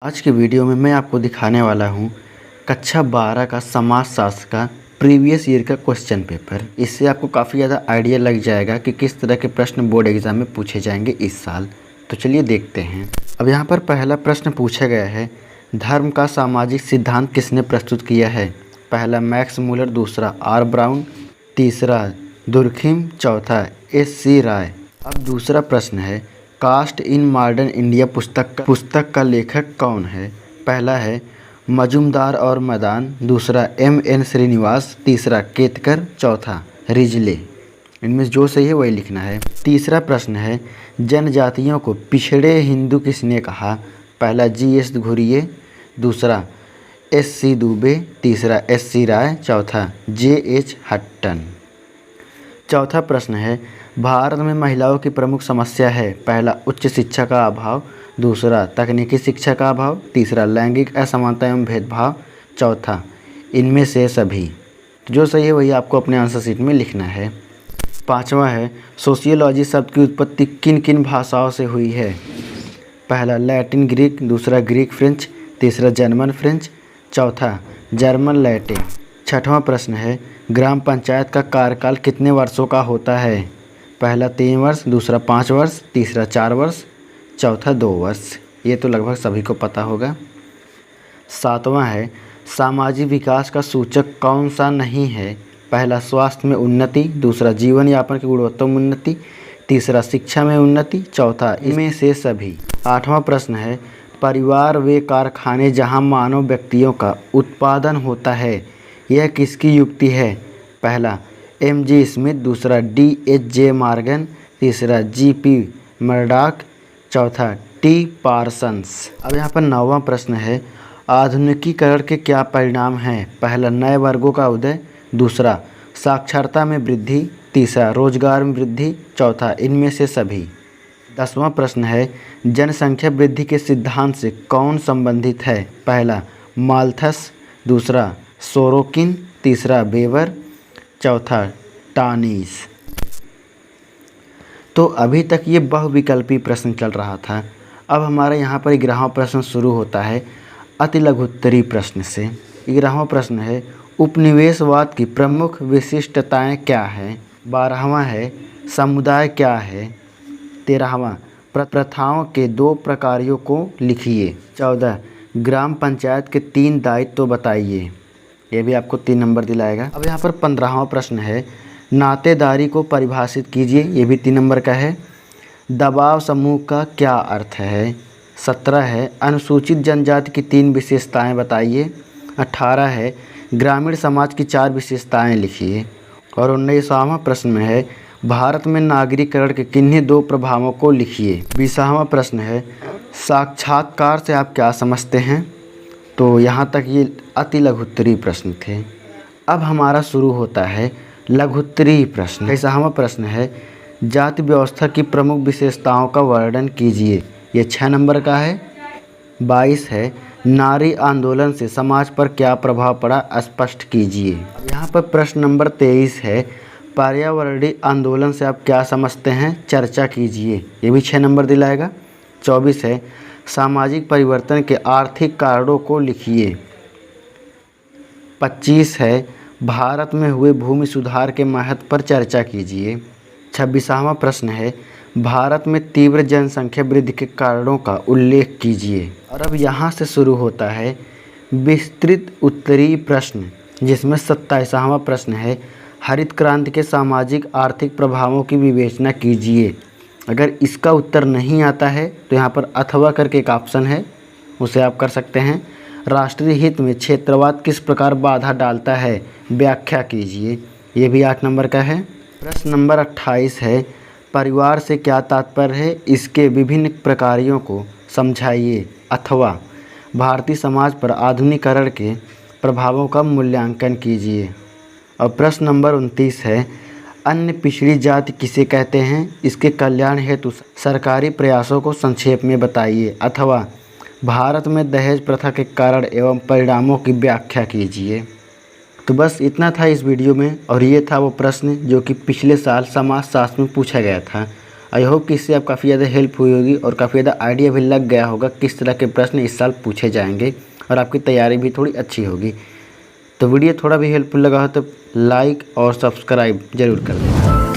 आज के वीडियो में मैं आपको दिखाने वाला हूँ कक्षा 12 का समाजशास्त्र का प्रीवियस ईयर का क्वेश्चन पेपर। इससे आपको काफ़ी ज़्यादा आइडिया लग जाएगा कि किस तरह के प्रश्न बोर्ड एग्ज़ाम में पूछे जाएंगे इस साल। तो चलिए देखते हैं। अब यहाँ पर पहला प्रश्न पूछा गया है, धर्म का सामाजिक सिद्धांत किसने प्रस्तुत किया है? पहला मैक्स मूलर, दूसरा आर ब्राउन, तीसरा दुर्खिम, चौथा एस.सी. राय। अब दूसरा प्रश्न है, कास्ट इन मॉडर्न इंडिया पुस्तक का लेखक कौन है? पहला है मजुमदार और मदान, दूसरा M.N. श्रीनिवास, तीसरा केतकर, चौथा रिजले। इनमें जो सही है वही लिखना है। तीसरा प्रश्न है, जनजातियों को पिछड़े हिंदू किसने कहा? पहला G.S. घुरिये, दूसरा S.C. दुबे, तीसरा S.C. राय, चौथा J.H. हट्टन। चौथा प्रश्न है, भारत में महिलाओं की प्रमुख समस्या है? पहला उच्च शिक्षा का अभाव, दूसरा तकनीकी शिक्षा का अभाव, तीसरा लैंगिक असमानता एवं भेदभाव, चौथा इनमें से सभी। जो सही है वही आपको अपने आंसर शीट में लिखना है। पांचवा है, सोशियोलॉजी शब्द की उत्पत्ति किन किन भाषाओं से हुई है? पहला लैटिन ग्रीक, दूसरा ग्रीक फ्रेंच, तीसरा जर्मन फ्रेंच, चौथा जर्मन लैटिन। छठवां प्रश्न है, ग्राम पंचायत का कार्यकाल कितने वर्षों का होता है? पहला 3 वर्ष, दूसरा 5 वर्ष, तीसरा 4 वर्ष, चौथा 2 वर्ष। ये तो लगभग सभी को पता होगा। सातवां है, सामाजिक विकास का सूचक कौन सा नहीं है? पहला स्वास्थ्य में उन्नति, दूसरा जीवन यापन की गुणवत्ता में उन्नति, तीसरा शिक्षा में उन्नति, चौथा इनमें से सभी। आठवां प्रश्न है, परिवार वे कारखाने जहां मानव व्यक्तियों का उत्पादन होता है, यह किसकी युक्ति है? पहला M.G. स्मिथ, दूसरा D.H.J. मॉर्गन, तीसरा G.P. मर्डॉक, चौथा T. पार्सन्स। अब यहाँ पर 9वां प्रश्न है, आधुनिकीकरण के क्या परिणाम हैं? पहला नए वर्गों का उदय, दूसरा साक्षरता में वृद्धि, तीसरा रोजगार में वृद्धि, चौथा इनमें से सभी। 10वां प्रश्न है, जनसंख्या वृद्धि के सिद्धांत से कौन संबंधित है? पहला माल्थस, दूसरा सोरोकिन, तीसरा वेबर, चौथा टानीस। तो अभी तक ये बहुविकल्पी प्रश्न चल रहा था। अब हमारा यहाँ पर 11वां प्रश्न शुरू होता है अति लघुत्तरी प्रश्न से। 11वां प्रश्न है, उपनिवेशवाद की प्रमुख विशिष्टताएं क्या हैं? 12वां है, समुदाय क्या है? 13वां, प्रथाओं के 2 प्रकारों को लिखिए। 14, ग्राम पंचायत के 3 दायित्व बताइए। ये भी आपको 3 नंबर दिलाएगा। अब यहाँ पर 15वां प्रश्न है, नातेदारी को परिभाषित कीजिए। ये भी 3 नंबर का है। दबाव समूह का क्या अर्थ है? 17 है, अनुसूचित जनजाति की 3 विशेषताएं बताइए। 18 है, ग्रामीण समाज की 4 विशेषताएं लिखिए। और 19वां प्रश्न में है, भारत में नागरीकरण के किन्हीं 2 प्रभावों को लिखिए। 20वां प्रश्न है, साक्षात्कार से आप क्या समझते हैं? तो यहाँ तक ये अति लघुत्तरी प्रश्न थे। अब हमारा शुरू होता है लघुत्तरी प्रश्न। 21वां प्रश्न है, जाति व्यवस्था की प्रमुख विशेषताओं का वर्णन कीजिए। ये 6 नंबर का है। 22 है, नारी आंदोलन से समाज पर क्या प्रभाव पड़ा, स्पष्ट कीजिए। अब यहाँ पर प्रश्न नंबर 23 है, पर्यावरणीय आंदोलन से आप क्या समझते हैं, चर्चा कीजिए। ये भी 6 नंबर दिलाएगा। 24 है, सामाजिक परिवर्तन के आर्थिक कारणों को लिखिए। 25 है, भारत में हुए भूमि सुधार के महत्व पर चर्चा कीजिए। 26वां प्रश्न है, भारत में तीव्र जनसंख्या वृद्धि के कारणों का उल्लेख कीजिए। और अब यहाँ से शुरू होता है विस्तृत उत्तरीय प्रश्न, जिसमें 27वां प्रश्न है, हरित क्रांति के सामाजिक आर्थिक प्रभावों की विवेचना कीजिए। अगर इसका उत्तर नहीं आता है तो यहाँ पर अथवा करके एक ऑप्शन है, उसे आप कर सकते हैं। राष्ट्रीय हित में क्षेत्रवाद किस प्रकार बाधा डालता है, व्याख्या कीजिए। ये भी 8 नंबर का है। प्रश्न नंबर 28 है, परिवार से क्या तात्पर्य है, इसके विभिन्न प्रकारों को समझाइए। अथवा भारतीय समाज पर आधुनिकीकरण के प्रभावों का मूल्यांकन कीजिए। और प्रश्न नंबर 29 है, अन्य पिछड़ी जाति किसे कहते हैं, इसके कल्याण हेतु सरकारी प्रयासों को संक्षेप में बताइए। अथवा भारत में दहेज प्रथा के कारण एवं परिणामों की व्याख्या कीजिए। तो बस इतना था इस वीडियो में, और ये था वो प्रश्न जो कि पिछले साल समाजशास्त्र में पूछा गया था। आई होप कि इससे आप काफ़ी ज़्यादा हेल्प हुई होगी और काफ़ी ज़्यादा आइडिया भी लग गया होगा किस तरह के प्रश्न इस साल पूछे जाएंगे और आपकी तैयारी भी थोड़ी अच्छी होगी। तो वीडियो थोड़ा भी हेल्पफुल लगा हो तो लाइक और सब्सक्राइब ज़रूर कर दें।